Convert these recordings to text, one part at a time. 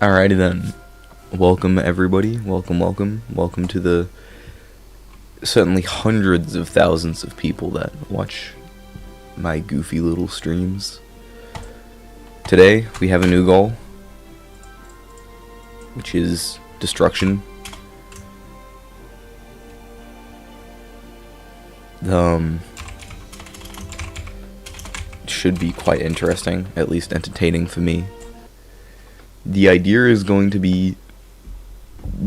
Alrighty then. Welcome everybody. Welcome to the certainly hundreds of thousands of people that watch my goofy little streams. Today we have a new goal, which is destruction. Should be quite interesting, at least entertaining for me. The idea is going to be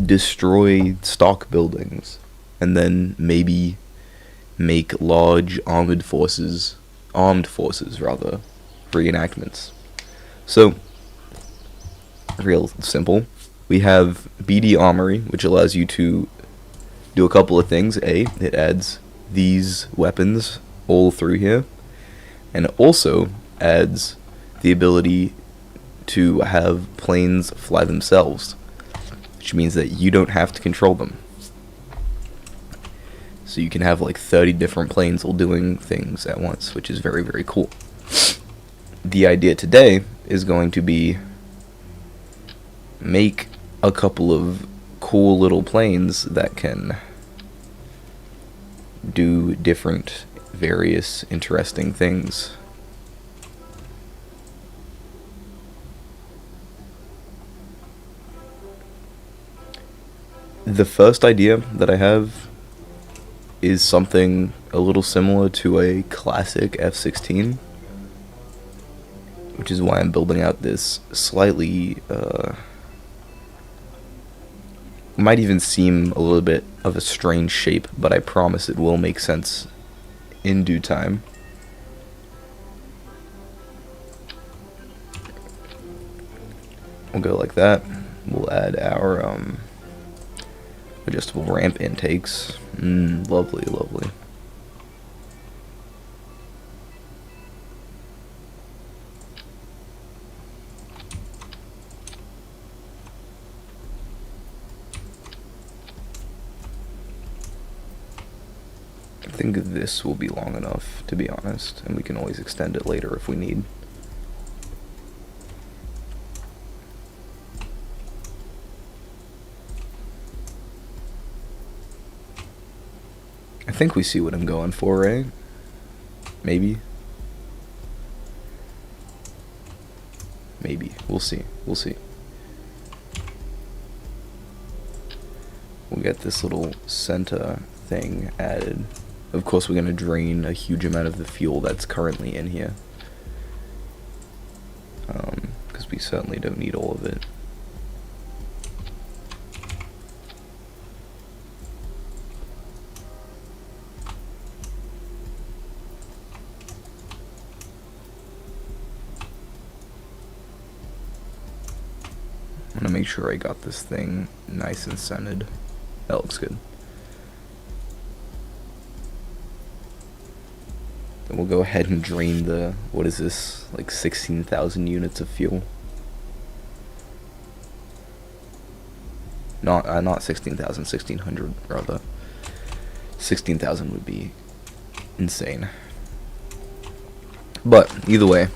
destroy stock buildings and then maybe make large armed forces reenactments. So, real simple. We have BD Armory, which allows you to do a couple of things. A, it adds these weapons all through here, and it also adds the ability to have planes fly themselves, which means that you don't have to control them. So you can have like 30 different planes all doing things at once, which is very, very cool. The idea today is going to be make a couple of cool little planes that can do different, various, interesting things. The first idea that I have is something a little similar to a classic F-16, which is why I'm building out this slightly, might even seem a little bit of a strange shape, but I promise it will make sense in due time. We'll go like that. We'll add our, adjustable ramp intakes. Lovely, lovely. I think this will be long enough, to be honest, and we can always extend it later if we need. I think we see what I'm going for, right? Maybe. Maybe. We'll see. We'll see. We'll get this little center thing added. Of course, we're going to drain a huge amount of the fuel that's currently in here. Because we certainly don't need all of it. I'm gonna make sure I got this thing nice and centered. That looks good. Then we'll go ahead and drain the, what is this, like 16,000 units of fuel. Not 16,000, 1,600 rather. 16,000 would be insane. But either way,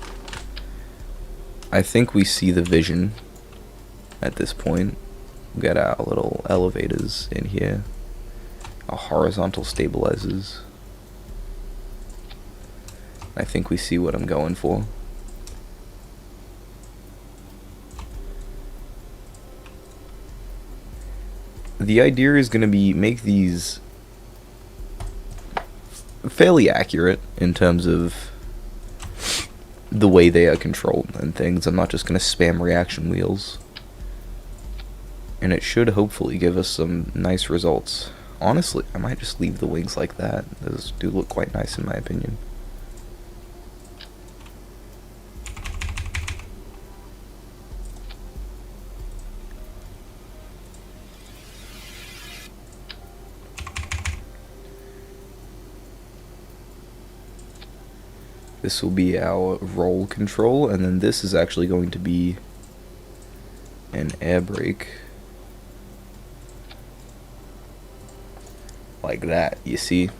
I think we see the vision. At this point, we got our little elevators in here, our horizontal stabilizers. I think we see what I'm going for. The idea is going to be make these fairly accurate in terms of the way they are controlled and things. I'm not just going to spam reaction wheels. And it should hopefully give us some nice results. Honestly, I might just leave the wings like that. Those do look quite nice in my opinion. This will be our roll control, and then this is actually going to be an air brake. Like that, you see?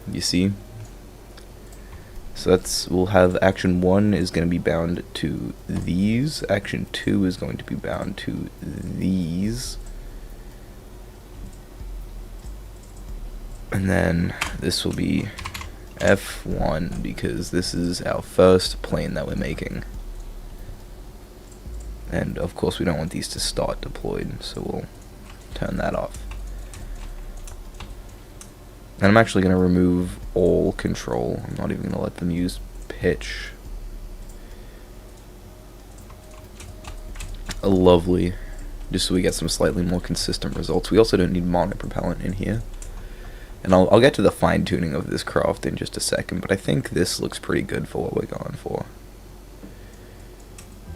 So we'll have action 1 is going to be bound to these. Action 2 is going to be bound to these. And then this will be F1 because this is our first plane that we're making. And of course we don't want these to start deployed, so we'll turn that off. And I'm actually going to remove all control. I'm not even going to let them use pitch. Lovely. Just so we get some slightly more consistent results. We also don't need monopropellant in here. And I'll get to the fine-tuning of this craft in just a second, but I think this looks pretty good for what we're going for.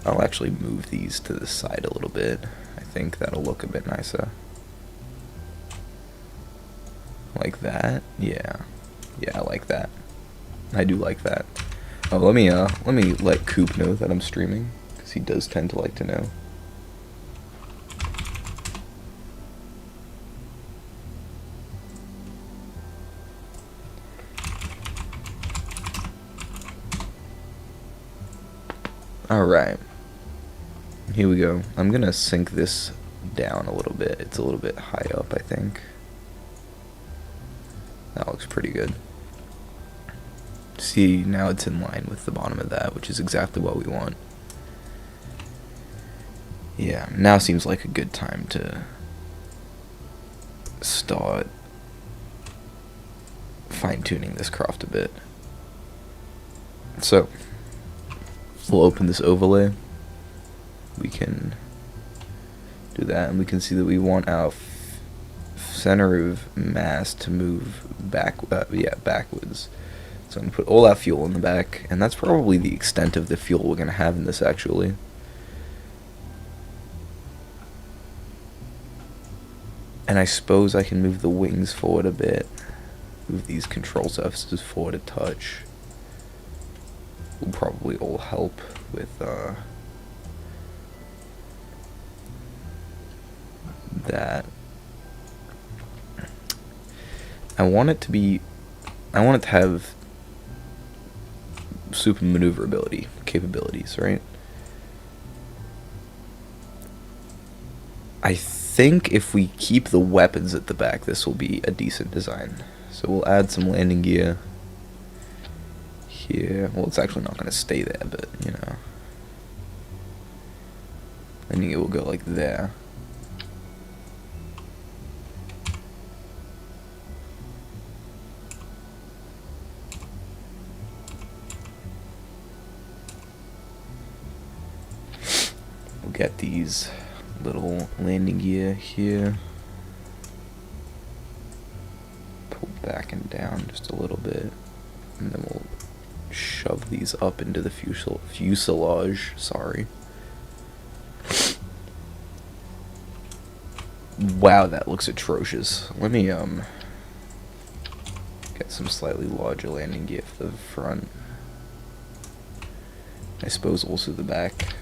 I'll actually move these to the side a little bit. I think that'll look a bit nicer. Like that? Yeah. Yeah, I like that. I do like that. Oh, let me let Coop know that I'm streaming, because he does tend to like to know. Alright. Here we go. I'm gonna sink this down a little bit. It's a little bit high up, I think. That looks pretty good. See, now it's in line with the bottom of that, which is exactly what we want. Yeah, now seems like a good time to start fine-tuning this craft a bit. So, we'll open this overlay. We can do that, and we can see that we want our center of mass to move backwards. So I'm going to put all our fuel in the back, and that's probably the extent of the fuel we're going to have in this, actually. And I suppose I can move the wings forward a bit. Move these control surfaces forward a touch. Will probably all help with that. I want it to have super maneuverability capabilities, right? I think if we keep the weapons at the back, this will be a decent design. So we'll add some landing gear here. Well, it's actually not going to stay there, but, you know. Landing gear will go like there. We'll get these little landing gear here. Pull back and down just a little bit. And then we'll shove these up into the fuselage. Sorry. Wow, that looks atrocious. Let me get some slightly larger landing gear for the front. I suppose also the back.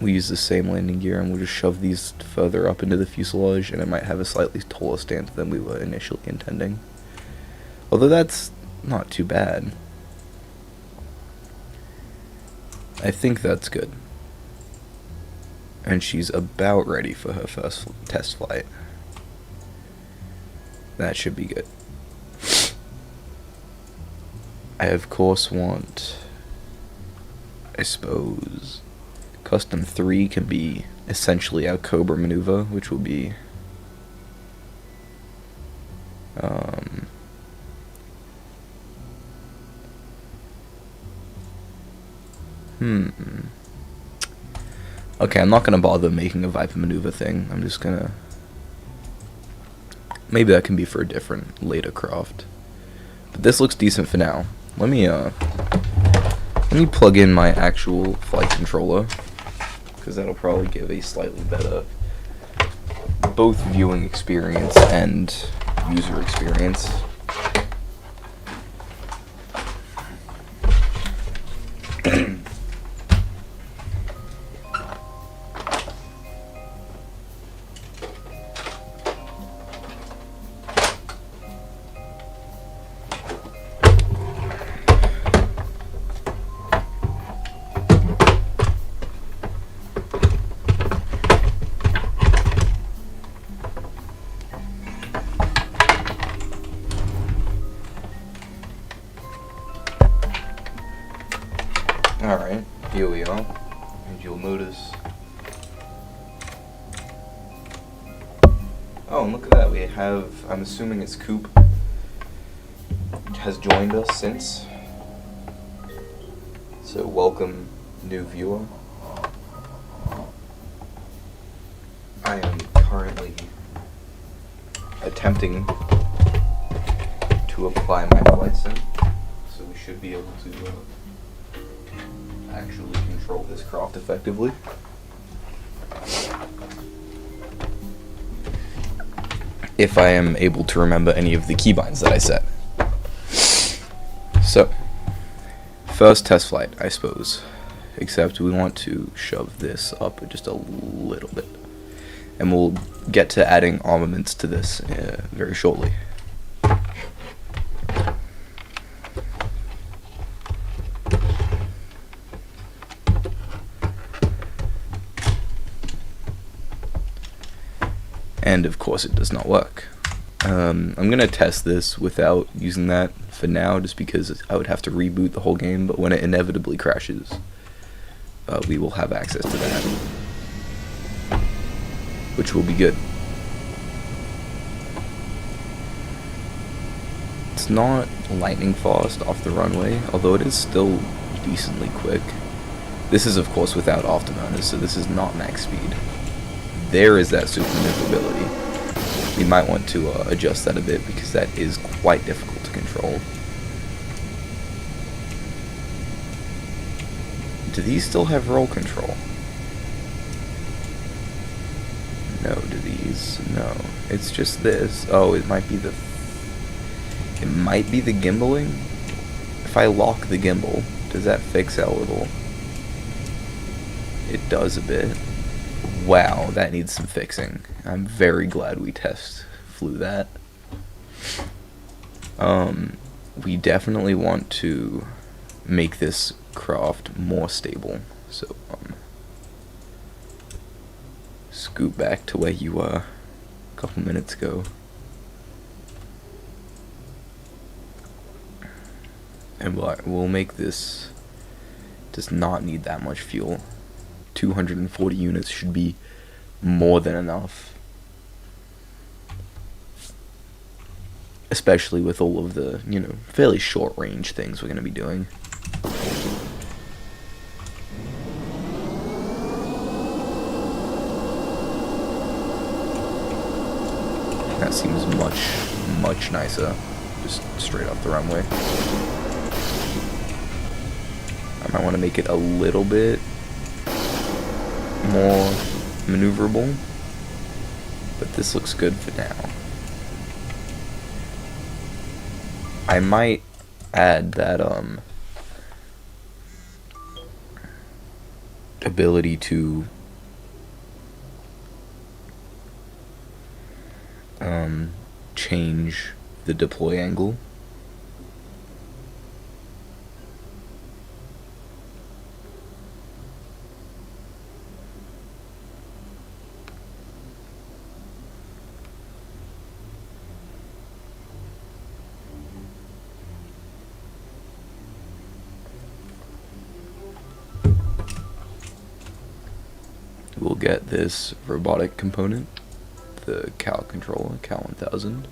We use the same landing gear, and we'll just shove these further up into the fuselage, and it might have a slightly taller stance than we were initially intending. Although that's not too bad. I think that's good. And she's about ready for her first test flight. That should be good. I of course want, I suppose, Custom 3 can be essentially our Cobra maneuver, which will be okay, I'm not gonna bother making a Viper maneuver thing. I'm just gonna, maybe that can be for a different later craft. But this looks decent for now. Let me plug in my actual flight controller, because that'll probably give a slightly better both viewing experience and user experience. notice. Oh, and look at that. We have, I'm assuming it's Coop, has joined us since. So welcome, new viewer. I am currently attempting to apply my flight sim, so we should be able to actually control this craft effectively. If I am able to remember any of the keybinds that I set. So, first test flight, I suppose. Except we want to shove this up just a little bit. And we'll get to adding armaments to this very shortly. And of course it does not work. I'm going to test this without using that for now, just because I would have to reboot the whole game, but when it inevitably crashes, we will have access to that, which will be good. It's not lightning fast off the runway, although it is still decently quick. This is of course without afterburners, so this is not max speed. There is that super maneuverability. We might want to adjust that a bit, because that is quite difficult to control. Do these still have roll control? No, do these? No. It's just this. Oh, it might be the gimbaling? If I lock the gimbal, does that fix that little? It does a bit. Wow, that needs some fixing. I'm very glad we flew that. We definitely want to make this craft more stable. So, scoot back to where you were a couple minutes ago. And we'll make this, does not need that much fuel. 240 units should be more than enough. Especially with all of the, fairly short range things we're going to be doing. That seems much nicer, just straight off the runway. I might want to make it a little bit more maneuverable, but this looks good for now. I might add that ability to change the deploy angle. We'll get this robotic component, the Cal controller, Cal 1000,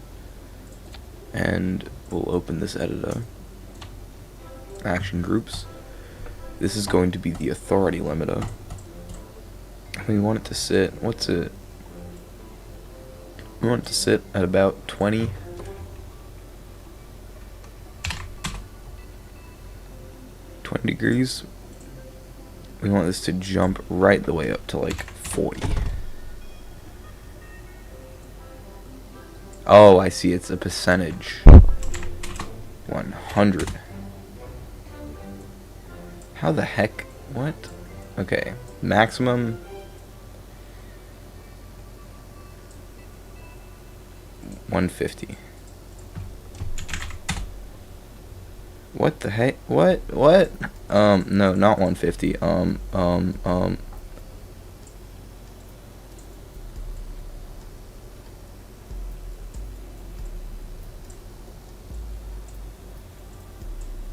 and we'll open this editor, action groups. This is going to be the authority limiter. We want it to sit, we want it to sit at about 20. Degrees. We want this to jump right the way up to like 40. Oh, I see, it's a percentage. 100. How the heck? What? Okay, maximum. $150. What the heck? What? No, not 150.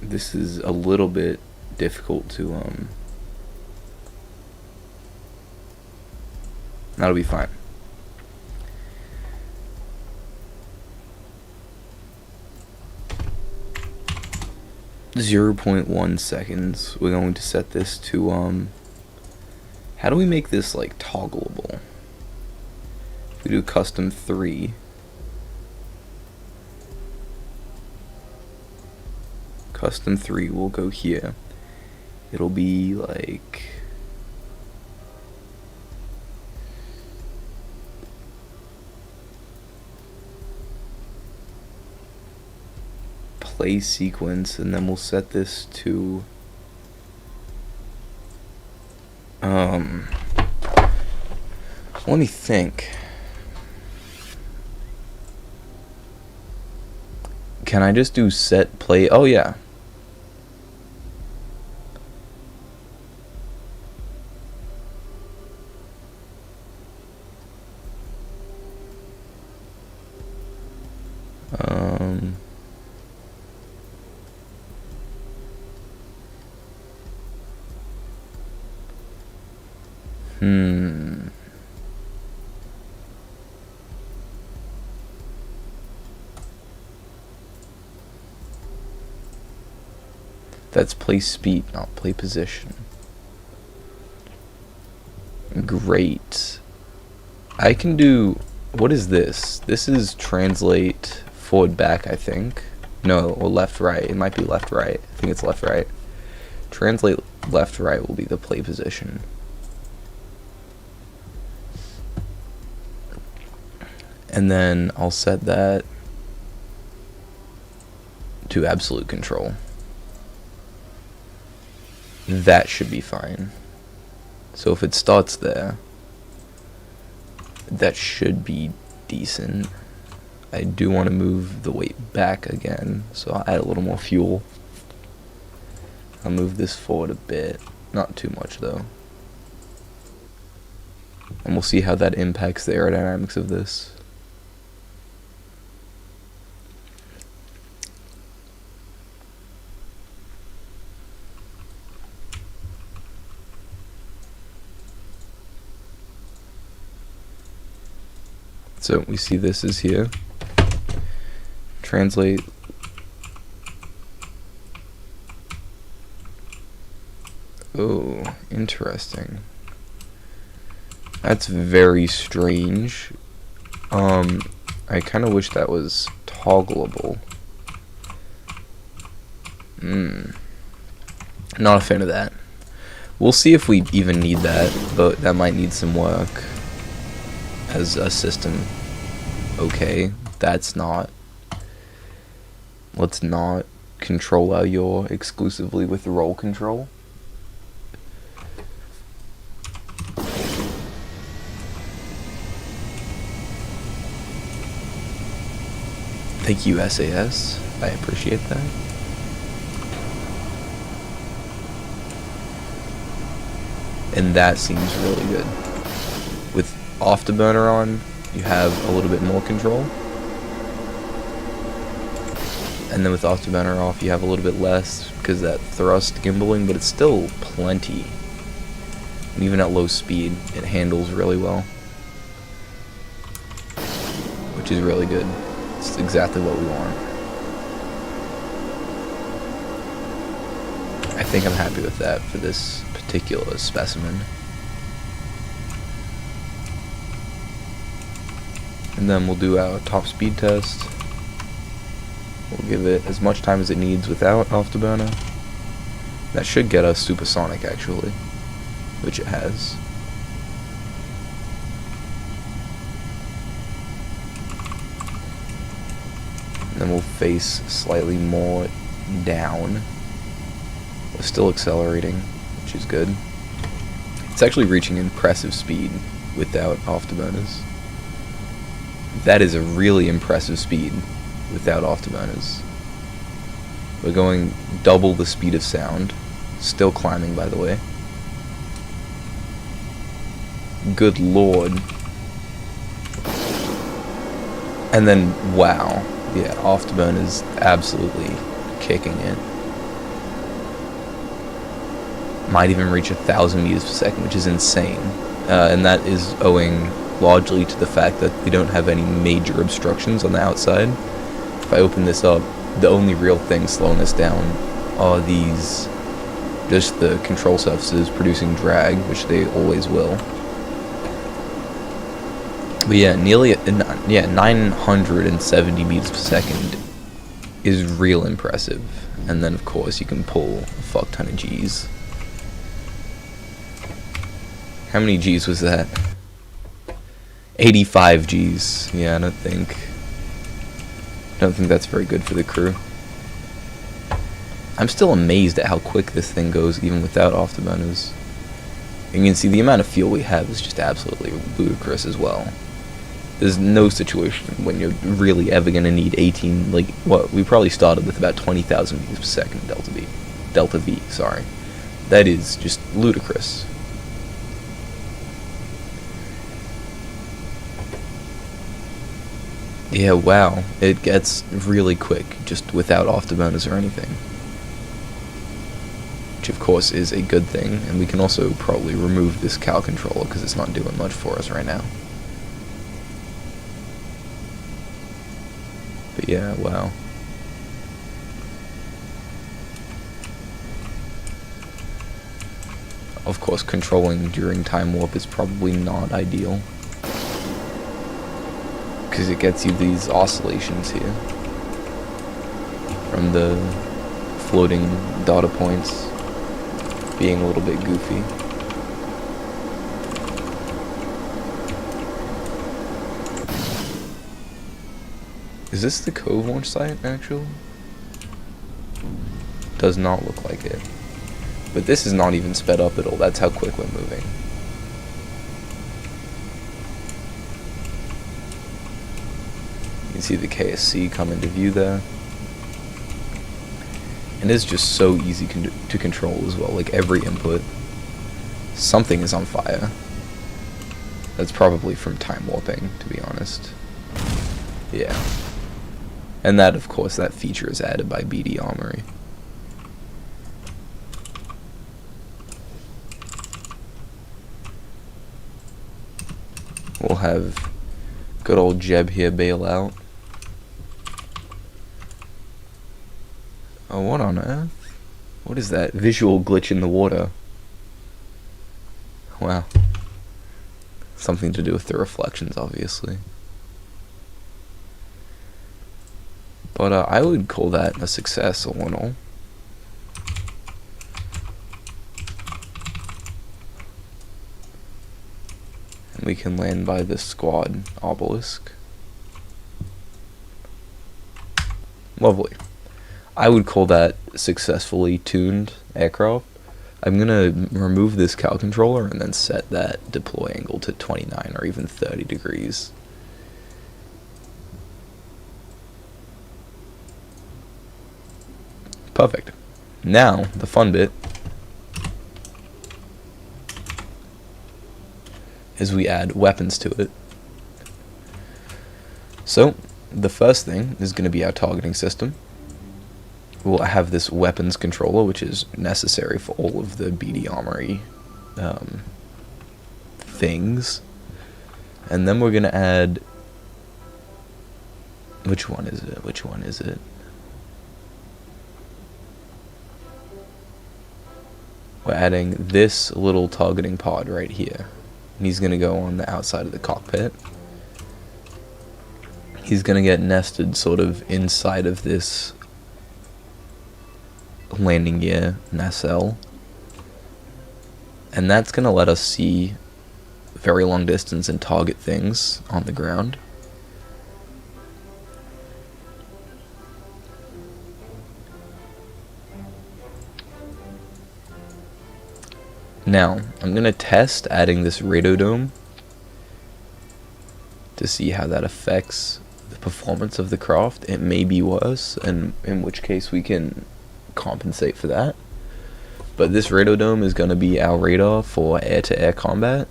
This is a little bit difficult to, That'll be fine. .1 seconds. We're going to set this to how do we make this like toggleable? If we do custom 3. Custom 3 will go here. It'll be like play sequence, and then we'll set this to let me think. Can I just do set play? Oh yeah. That's play speed, not play position. Great. I can do... What is this? This is translate forward back, I think. No, or left right. It might be left right. I think it's left right. Translate left right will be the play position. And then I'll set that to absolute control. That should be fine. So if it starts there, that should be decent. I do want to move the weight back again, so I'll add a little more fuel. I'll move this forward a bit, not too much though. And we'll see how that impacts the aerodynamics of this. So we see this is here. Translate. Oh, interesting. That's very strange. I kind of wish that was toggleable. Not a fan of that. We'll see if we even need that, but that might need some work as a system. Okay, that's not. Let's not control our yaw exclusively with roll control. Thank you, SAS. I appreciate that. And that seems really good. With afterburner on, you have a little bit more control. And then with afterburner off, you have a little bit less because that thrust gimbaling, but it's still plenty. And even at low speed, it handles really well, which is really good. It's exactly what we want. I think I'm happy with that for this particular specimen. And then we'll do our top speed test. We'll give it as much time as it needs without afterburner. That should get us supersonic actually, which it has. And then we'll face slightly more down. We're still accelerating, which is good. It's actually reaching impressive speed without afterburners. That is a really impressive speed without afterburners. We're going double the speed of sound. Still climbing, by the way. Good lord. And then, wow. Yeah, afterburners absolutely kicking it. Might even reach 1,000 meters per second, which is insane. and that is owing largely to the fact that we don't have any major obstructions on the outside. If I open this up, the only real thing slowing us down are these, just the control surfaces producing drag, which they always will. But yeah, nearly 970 meters per second is real impressive. And then of course you can pull a fuck ton of G's. How many G's was that? 85 G's. Yeah, I don't think that's very good for the crew. I'm still amazed at how quick this thing goes even without afterburners. You can see the amount of fuel we have is just absolutely ludicrous as well. There's no situation when you're really ever going to need 18, like, what, we probably started with about 20,000 meters per second Delta V, sorry. That is just ludicrous. Yeah, wow, it gets really quick, just without afterburners or anything. Which of course is a good thing, and we can also probably remove this cow controller because it's not doing much for us right now. But yeah, wow. Of course, controlling during time warp is probably not ideal, because it gets you these oscillations here from the floating data points being a little bit goofy. Is this the Cove launch site, actually? Does not look like it. But this is not even sped up at all. That's how quick we're moving. You can see the KSC come into view there. And it's just so easy to control as well. Like every input, something is on fire. That's probably from time warping, to be honest. Yeah. And that, of course, that feature is added by BD Armory. We'll have good old Jeb here bail out. Oh, what on earth? What is that? Visual glitch in the water. Wow. Something to do with the reflections, obviously. But I would call that a success, all in all. And we can land by the squad obelisk. Lovely. I would call that successfully tuned aircraft. I'm gonna remove this cow controller and then set that deploy angle to 29 or even 30 degrees. Perfect. Now, the fun bit is we add weapons to it. So, the first thing is going to be our targeting system. We'll have this weapons controller, which is necessary for all of the BD Armory things. And then we're going to add... Which one is it? Which one is it? We're adding this little targeting pod right here. And he's going to go on the outside of the cockpit. He's going to get nested sort of inside of this landing gear nacelle. And that's going to let us see very long distance and target things on the ground. Now, I'm going to test adding this radodome to see how that affects the performance of the craft. It may be worse, and in which case we can compensate for that. But this radodome is going to be our radar for air-to-air combat.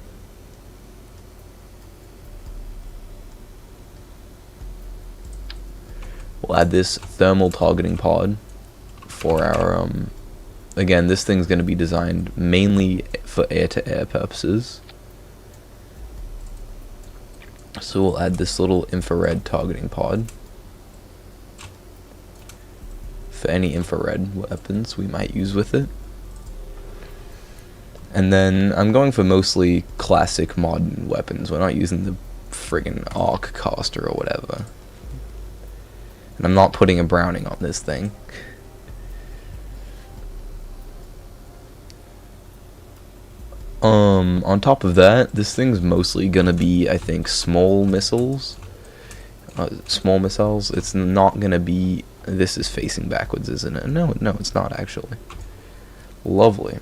We'll add this thermal targeting pod for our... Again, this thing's going to be designed mainly for air-to-air purposes. So we'll add this little infrared targeting pod for any infrared weapons we might use with it. And then I'm going for mostly classic modern weapons. We're not using the friggin' arc caster or whatever. And I'm not putting a Browning on this thing. On top of that, this thing's mostly gonna be, I think, small missiles. Small missiles. It's not gonna be... This is facing backwards, isn't it? No, it's not, actually. Lovely.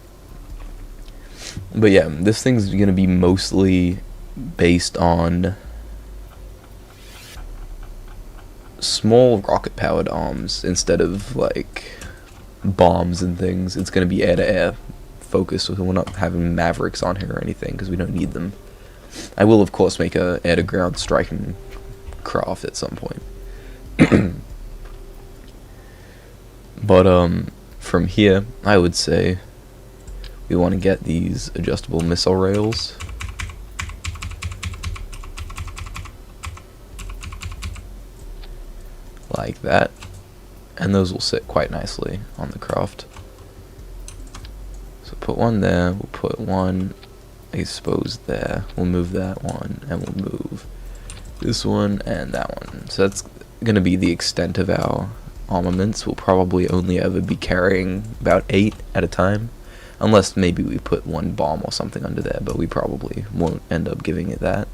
But yeah, this thing's gonna be mostly based on small rocket-powered arms instead of, like, bombs and things. It's gonna be air-to-air focus, so we're not having Mavericks on here or anything because we don't need them. I will of course make a air to ground striking craft at some point. But from here I would say we want to get these adjustable missile rails. Like that. And those will sit quite nicely on the craft. So put one there, we'll put one, I suppose, there. We'll move that one, and we'll move this one and that one. So that's going to be the extent of our armaments. We'll probably only ever be carrying about 8 at a time. Unless maybe we put one bomb or something under there, but we probably won't end up giving it that.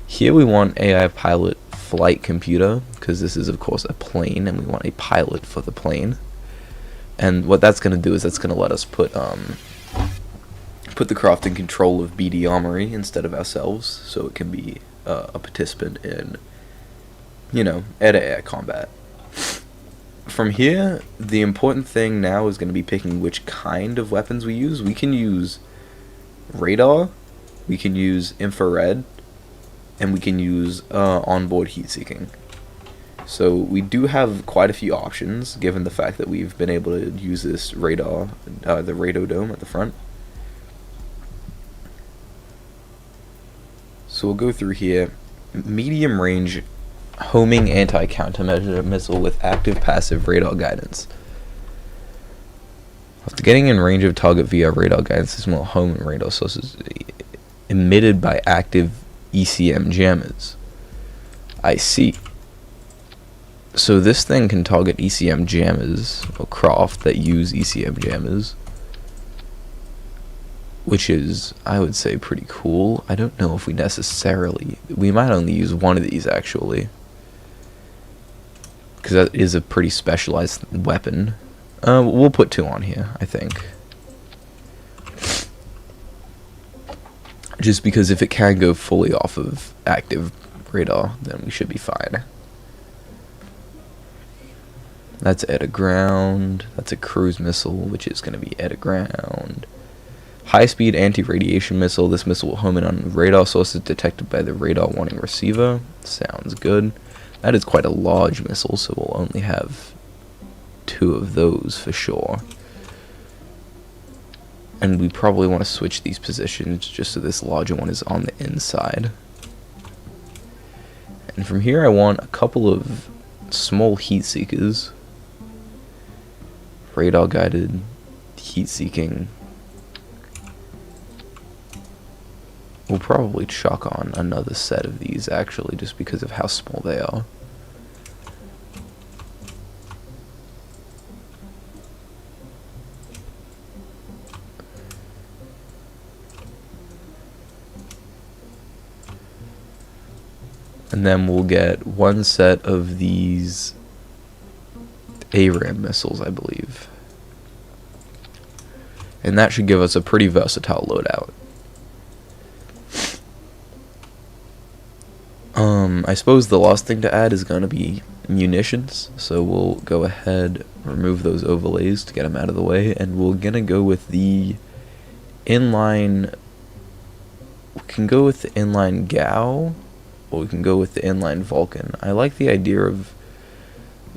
Here we want AI pilot flight computer, because this is of course a plane, and we want a pilot for the plane. And what that's going to do is that's going to let us put the craft in control of BD Armory instead of ourselves, so it can be a participant in, you know, air-to-air combat. From here, the important thing now is going to be picking which kind of weapons we use. We can use radar, we can use infrared, and we can use onboard heat seeking. So we do have quite a few options, given the fact that we've been able to use this radar, the radodome at the front. So we'll go through here. Medium range homing anti-countermeasure missile with active passive radar guidance. After getting in range of target via radar guidance, this will home and radar sources emitted by active ECM jammers. I see. So this thing can target ECM jammers, or craft that use ECM jammers, which is, I would say, pretty cool. I don't know if we necessarily... We might only use one of these, actually, because that is a pretty specialized weapon. We'll put 2 on here, I think. Just because if it can go fully off of active radar, then we should be fine. That's air to ground. That's a cruise missile, which is going to be air to ground. High-speed anti-radiation missile. This missile will home in on radar sources detected by the radar warning receiver. Sounds good. That is quite a large missile, so we'll only have 2 of those for sure. And we probably want to switch these positions just so this larger one is on the inside. And from here I want a couple of small heat seekers. Radar guided heat seeking. We'll probably chuck on another set of these actually, just because of how small they are. And then we'll get one set of these ARAM missiles, I believe. And that should give us a pretty versatile loadout. I suppose the last thing to add is going to be munitions. So we'll go ahead, remove those overlays to get them out of the way, and we're going to go with the inline... We can go with the inline GAU, or we can go with the inline Vulcan. I like the idea of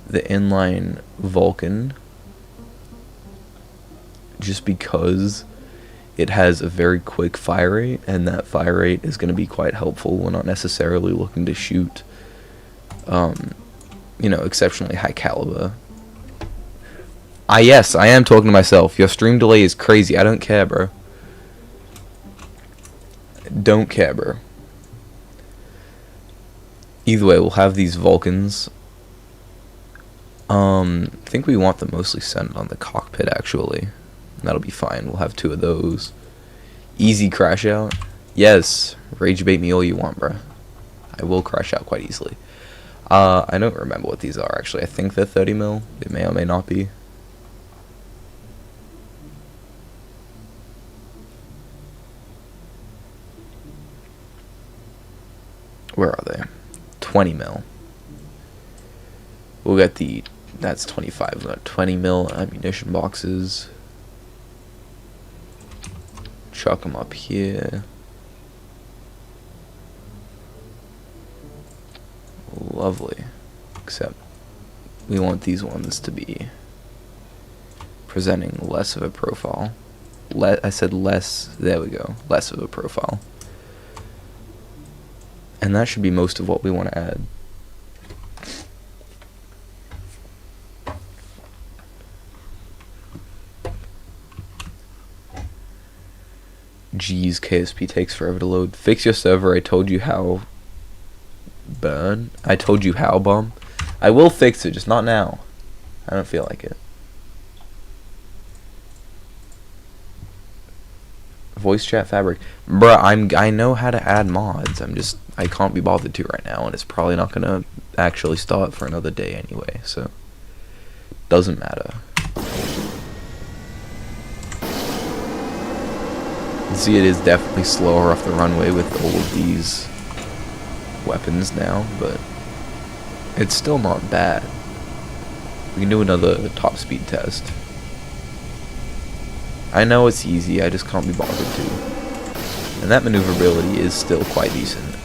the inline Vulcan just because it has a very quick fire rate, and that fire rate is going to be quite helpful. We're not necessarily looking to shoot, exceptionally high caliber. Yes, I am talking to myself. Your stream delay is crazy. I don't care, bro. Don't care, bro. Either way, we'll have these Vulcans. I think we want them mostly centered on the cockpit, actually. That'll be fine. We'll have 2 of those. Easy crash out. Yes, rage bait me all you want, bro. I will crash out quite easily. I don't remember what these are, actually. I think they're 30 mil. They may or may not be. Where are they? 20 mil. We'll get that's 25. We've got 20 mil ammunition boxes. Chuck them up here. Lovely. Except we want these ones to be presenting less of a profile. I said less. There we go. Less of a profile. And that should be most of what we want to add. Jeez, KSP takes forever to load. Fix your server. I told you how. Burn. I told you how, bomb. I will fix it, just not now. I don't feel like it. Voice chat fabric. Bruh, I know how to add mods. I can't be bothered to right now, and it's probably not gonna actually start for another day anyway, so doesn't matter. See, it is definitely slower off the runway with all of these weapons now, but it's still not bad. We can do another top speed test. I know it's easy, I just can't be bothered to. And that maneuverability is still quite decent.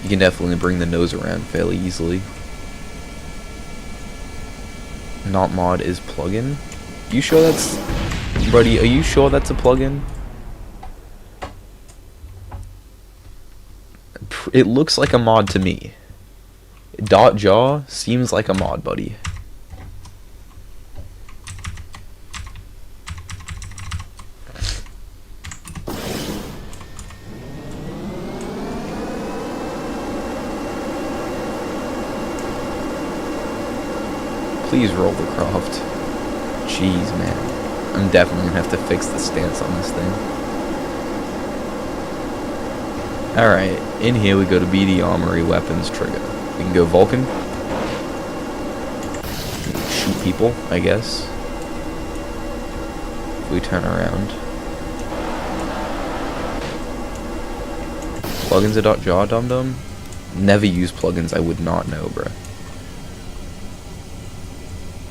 You can definitely bring the nose around fairly easily. Not mod is plugin. You sure that's... Buddy, are you sure that's a plugin? It looks like a mod to me. .jaw seems like a mod, buddy. Please roll the craft. Jeez, man. I'm definitely gonna have to fix the stance on this thing. Alright, in here we go to BD Armory Weapons Trigger. We can go Vulcan. Shoot people, I guess. If we turn around. Plugins are .jaw, dum-dum? Never use plugins, I would not know, bruh.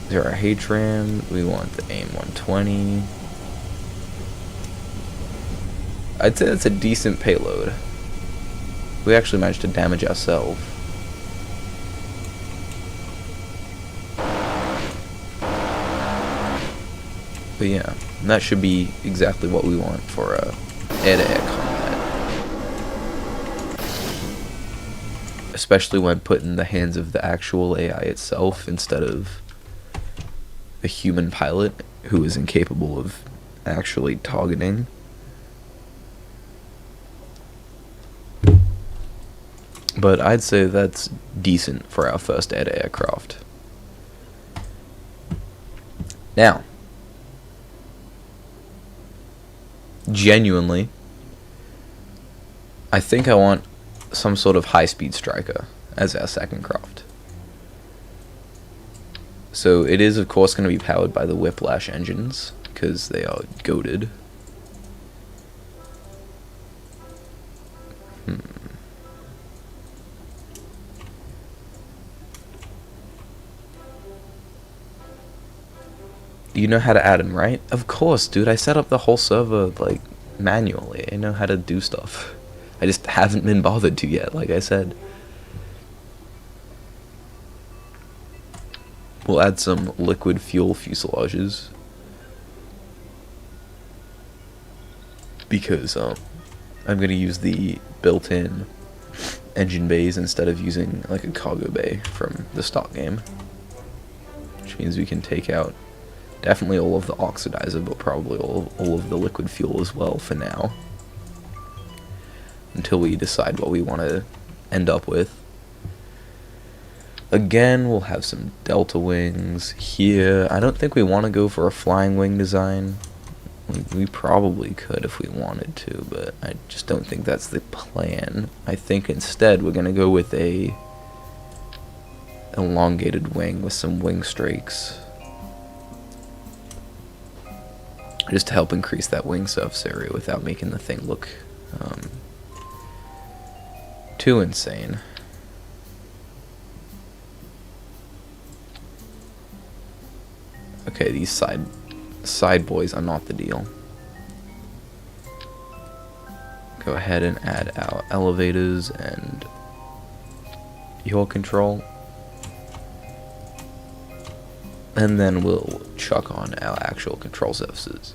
There are H-Ram, we want the AIM 120. I'd say that's a decent payload. We actually managed to damage ourselves. But yeah, that should be exactly what we want for air-to-air combat. Especially when put in the hands of the actual AI itself instead of a human pilot who is incapable of actually targeting. But I'd say that's decent for our first air-to-air craft. Now, genuinely, I think I want some sort of high-speed striker as our second craft. So it is, of course, going to be powered by the Whiplash engines, because they are goated. You know how to add them, right? Of course, dude. I set up the whole server, like, manually. I know how to do stuff. I just haven't been bothered to yet, like I said. We'll add some liquid fuel fuselages. because I'm gonna use the built-in engine bays instead of using like a cargo bay from the stock game, which means we can take out definitely all of the oxidizer, but probably all of the liquid fuel as well for now, until we decide what we want to end up with. Again, we'll have some delta wings here. I don't think we want to go for a flying wing design. We probably could if we wanted to, but I just don't think that's the plan. I think instead we're going to go with a elongated wing with some wing strakes, just to help increase that wing surface area without making the thing look too insane. Okay, these side boys are not the deal. Go ahead and add our elevators and yaw control, and then we'll chuck on our actual control surfaces,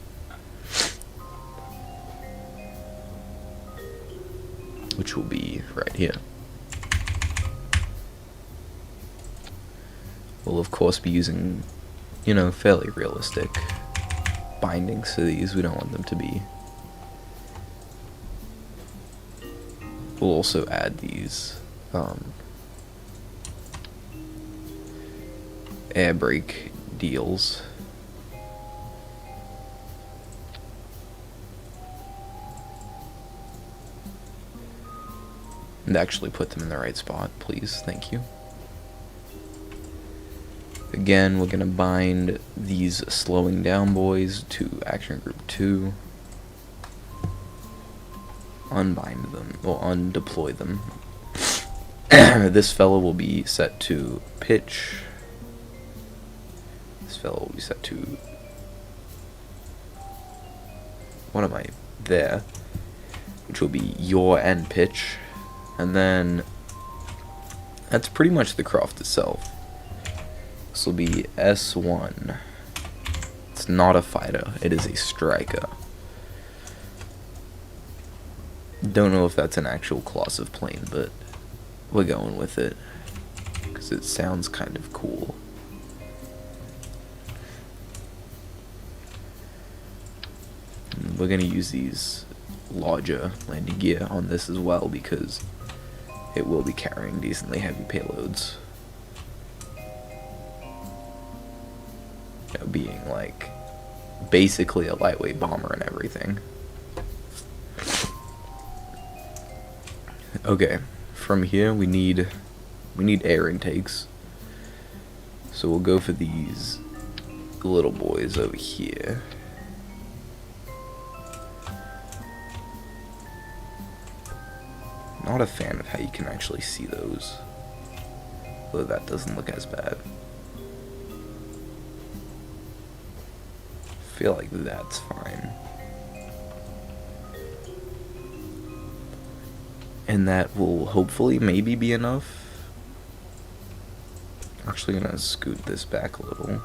which will be right here. We'll of course be using, you know, fairly realistic bindings to these. We don't want them to be. We'll also add these air brake deals. And actually put them in the right spot, please. Thank you. Again, we're going to bind these slowing down boys to Action Group 2. Unbind them, or undeploy them. This fellow will be set to pitch. This fellow will be set to... What am I? There. Which will be yaw and pitch. And then... That's pretty much the craft itself. This will be S1. It's not a fighter, it is a striker. Don't know if that's an actual class of plane, but we're going with it because it sounds kind of cool. And we're going to use these larger landing gear on this as well because it will be carrying decently heavy payloads. You know, being like basically a lightweight bomber and everything. Okay, from here we need air intakes. So we'll go for these little boys over here. Not a fan of how you can actually see those, though that doesn't look as bad. Feel like that's fine. And that will hopefully maybe be enough. Actually gonna scoot this back a little.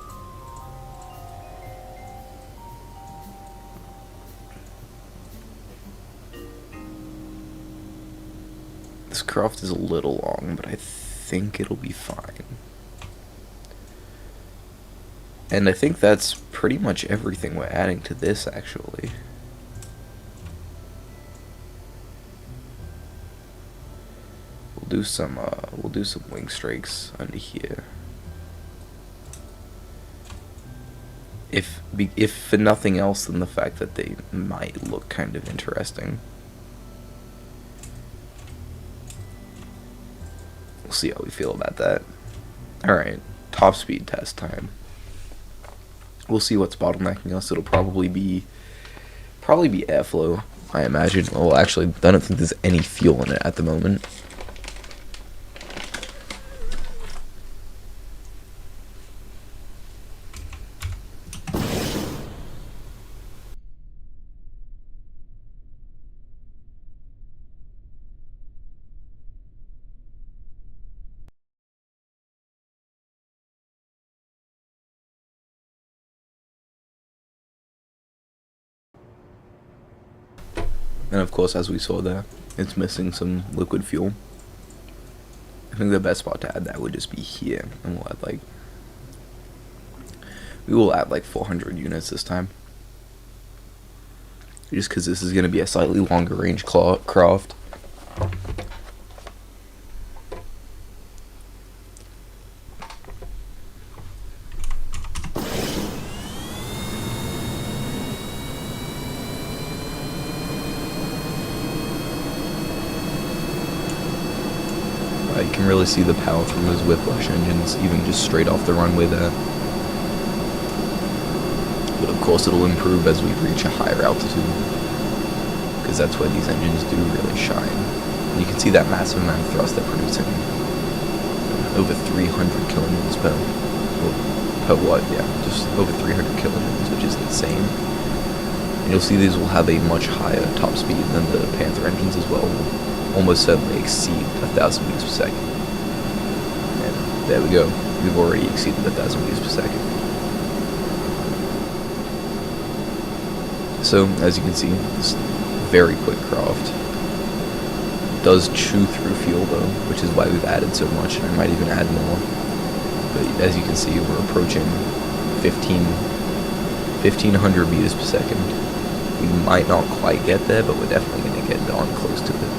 This craft is a little long, but I think it'll be fine. And I think that's pretty much everything we're adding to this, actually. We'll do some wing strakes under here. If for nothing else than the fact that they might look kind of interesting. We'll see how we feel about that. Alright, top speed test time. We'll see what's bottlenecking us. It'll probably be airflow, I imagine. Well, actually, I don't think there's any fuel in it at the moment. And of course, as we saw there, it's missing some liquid fuel. I think the best spot to add that would just be here, and we will add like 400 units this time. Just because this is going to be a slightly longer range craft. You can really see the power from those whiplash engines, even just straight off the runway there. But of course it'll improve as we reach a higher altitude, because that's where these engines do really shine. And you can see that massive amount of thrust they're producing. Over 300 kilonewtons per watt, yeah, just over 300 kilonewtons, which is insane. And you'll see these will have a much higher top speed than the Panther engines as well. Almost certainly exceed 1,000 meters per second. And there we go. We've already exceeded 1,000 meters per second. So, as you can see, this very quick craft does chew through fuel though, which is why we've added so much, and I might even add more. But as you can see, we're approaching 1,500 meters per second. We might not quite get there, but we're definitely going to get darn close to it.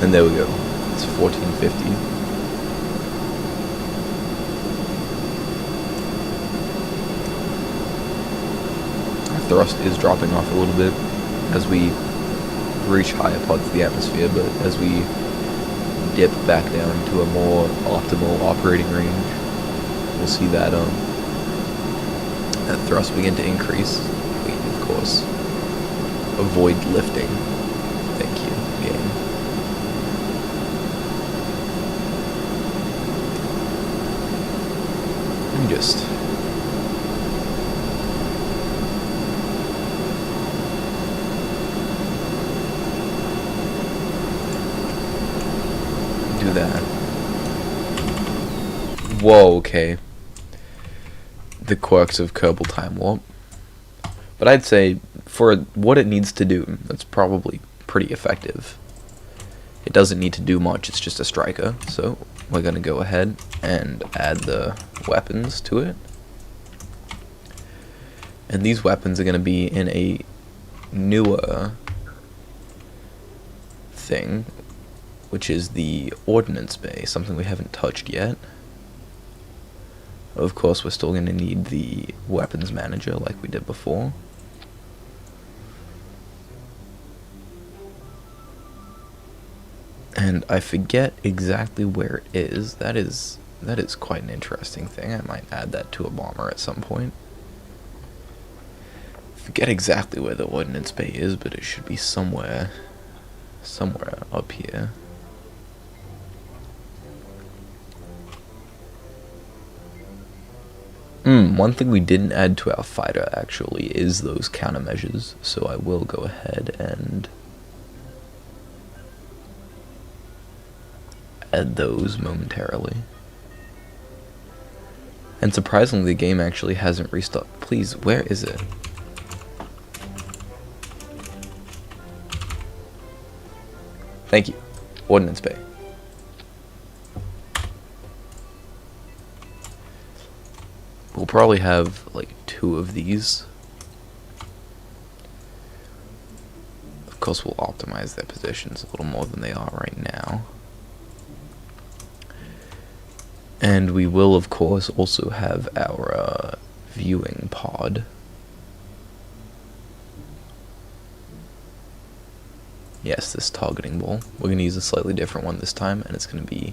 And there we go. It's 1450. Our thrust is dropping off a little bit as we reach higher parts of the atmosphere, but as we dip back down to a more optimal operating range, we'll see that that thrust begin to increase. We, of course, avoid lifting. Thank you, game. Just do that. Whoa, okay. The quirks of Kerbal Time Warp. But I'd say for what it needs to do, that's probably pretty effective. It doesn't need to do much, it's just a striker, so we're going to go ahead and add the weapons to it. And these weapons are going to be in a newer thing, which is the Ordnance Bay, something we haven't touched yet. Of course, we're still going to need the weapons manager like we did before. And I forget exactly where it is. That is quite an interesting thing. I might add that to a bomber at some point. Forget exactly where the Ordnance Bay is, but it should be somewhere up here. One thing we didn't add to our fighter actually is those countermeasures, so I will go ahead and add those momentarily. And surprisingly, the game actually hasn't restarted. Please, where is it? Thank you. Ordnance Bay. We'll probably have like 2 of these. Of course, we'll optimize their positions a little more than they are right now. And we will, of course, also have our viewing pod. Yes, this targeting ball. We're going to use a slightly different one this time, and it's going to be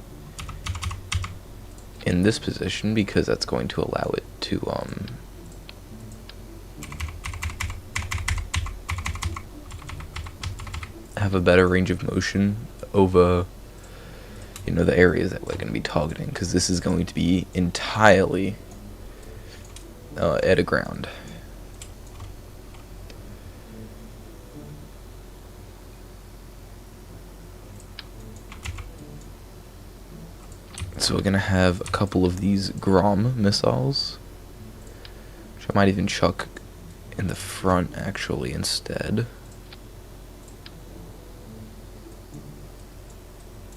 in this position because that's going to allow it to have a better range of motion over, you know, the areas that we're going to be targeting, because this is going to be entirely air to ground. So we're gonna have a couple of these Grom missiles, which I might even chuck in the front actually instead.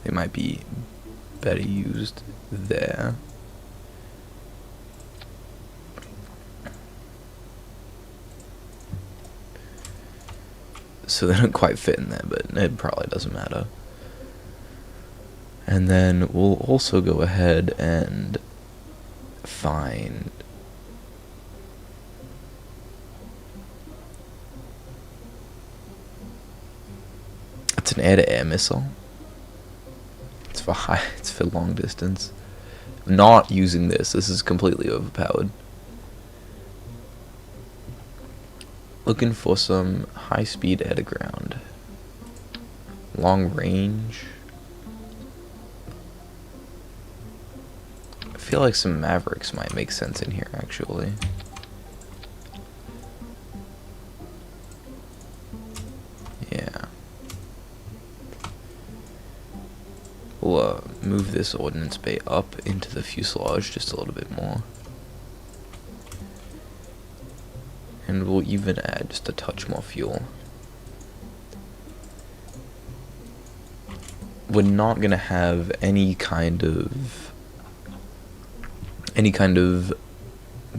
They might be better used there. So they don't quite fit in there, but it probably doesn't matter. And then we'll also go ahead and find it's an air-to-air missile. It's for long distance. Not using this. This is completely overpowered. Looking for some high-speed air-to-ground. Long range. I feel like some Mavericks might make sense in here, actually. Yeah. We'll move this ordnance bay up into the fuselage just a little bit more. And we'll even add just a touch more fuel. We're not gonna have any kind of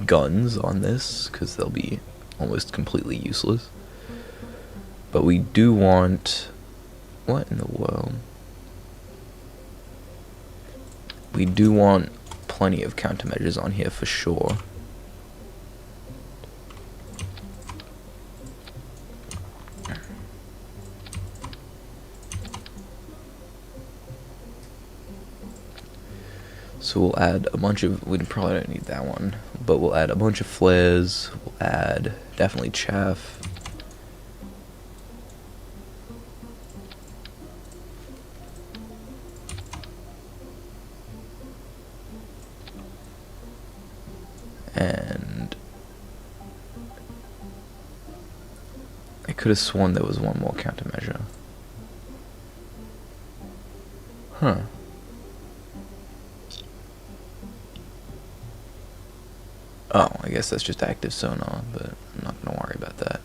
guns on this because they'll be almost completely useless. But we do want, what in the world? We do want plenty of countermeasures on here for sure. So we'll add a bunch of, we probably don't need that one, but we'll add a bunch of flares, we'll add definitely chaff. And I could have sworn there was one more countermeasure. Huh. Oh, I guess that's just active sonar, but I'm not going to worry about that.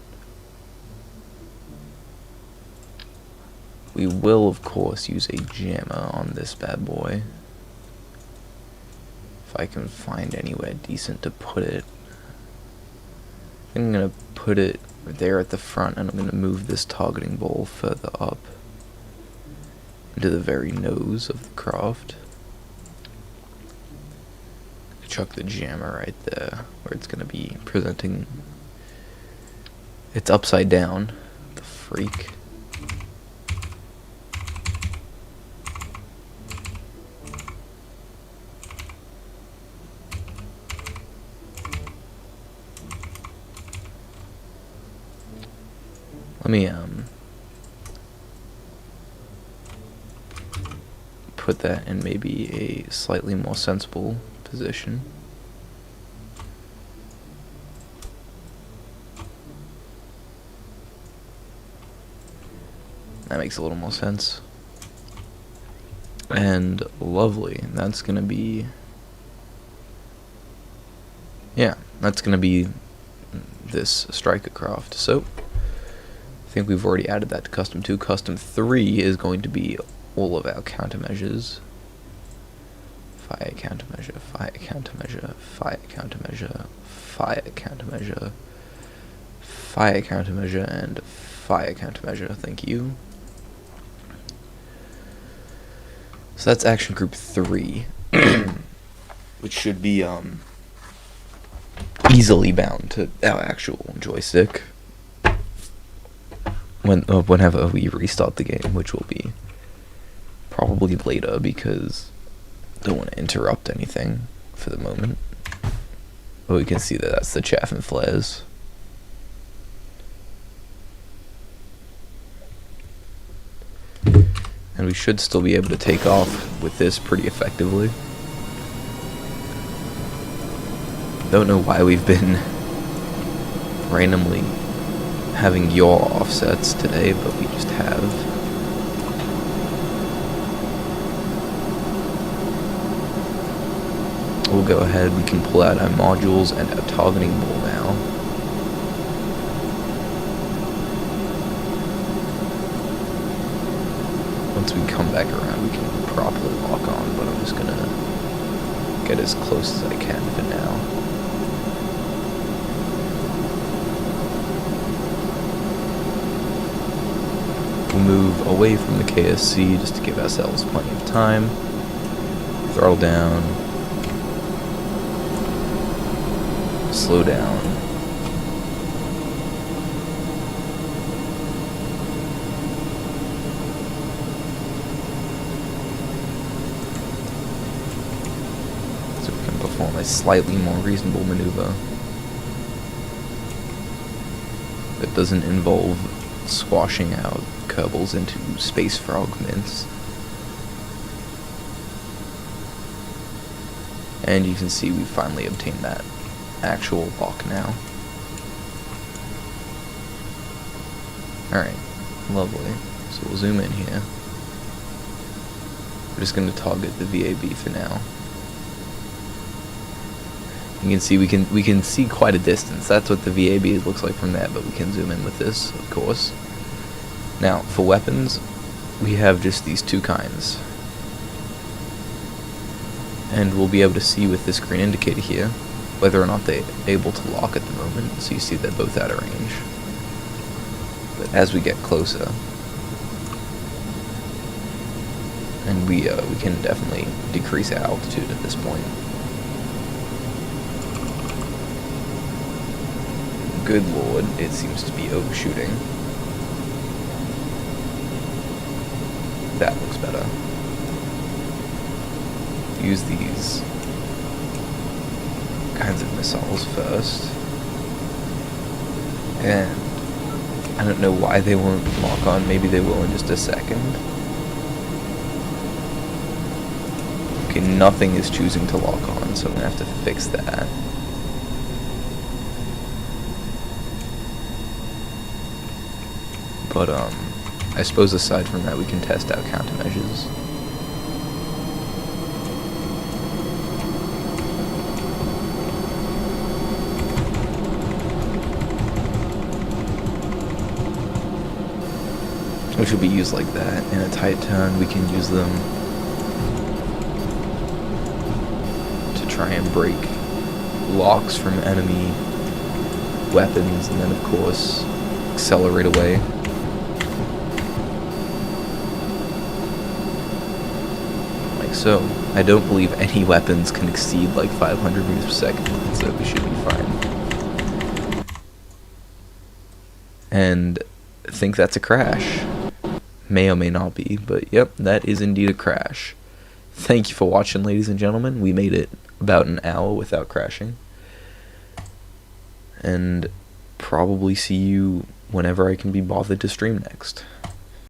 We will, of course, use a jammer on this bad boy. If I can find anywhere decent to put it. I'm going to put it there at the front, and I'm going to move this targeting bowl further up into the very nose of the craft. Chuck the jammer right there, where it's going to be presenting. It's upside down. The freak. Let me put that in maybe a slightly more sensible position. That makes a little more sense. And lovely. That's gonna be, yeah, that's gonna be this striker craft. So I think we've already added that to custom 2. Custom 3 is going to be all of our countermeasures. Fire countermeasure, fire countermeasure, fire countermeasure, fire countermeasure, fire countermeasure, and fire countermeasure. Thank you. So that's action group 3, which should be easily bound to our actual joystick whenever we restart the game, which will be probably later because don't want to interrupt anything for the moment. But we can see that that's the chaff and flares. And we should still be able to take off with this pretty effectively. Don't know why we've been randomly having yaw offsets today, but we just have. we'll go ahead, we can pull out our modules and our targeting ball now. Once we come back around, we can properly lock on, but I'm just gonna get as close as I can for now. We'll move away from the KSC just to give ourselves plenty of time. Throttle down. Slow down. So we can perform a slightly more reasonable maneuver that doesn't involve squashing out Kerbals into space fragments. And you can see we finally obtained that actual lock now. Alright, lovely. So we'll zoom in here. We're just going to target the VAB for now. You can see we can see quite a distance. That's what the VAB looks like from there, but we can zoom in with this, of course. Now, for weapons, we have just these two kinds. And we'll be able to see with this green indicator here whether or not they're able to lock at the moment. So you see they're both out of range. But as we get closer, and we can definitely decrease our altitude at this point. Good lord, it seems to be overshooting. That looks better. Use these kinds of missiles first. And I don't know why they won't lock on. Maybe they will in just a second. Okay, nothing is choosing to lock on, so I'm gonna have to fix that. But I suppose aside from that, we can test out countermeasures. Which will be used like that. In a tight turn, we can use them to try and break locks from enemy weapons, and then of course accelerate away. Like so. I don't believe any weapons can exceed like 500 meters per second, so we should be fine. And I think that's a crash. May or may not be, but yep, that is indeed a crash. Thank you for watching, ladies and gentlemen. We made it about an hour without crashing. And probably see you whenever I can be bothered to stream next.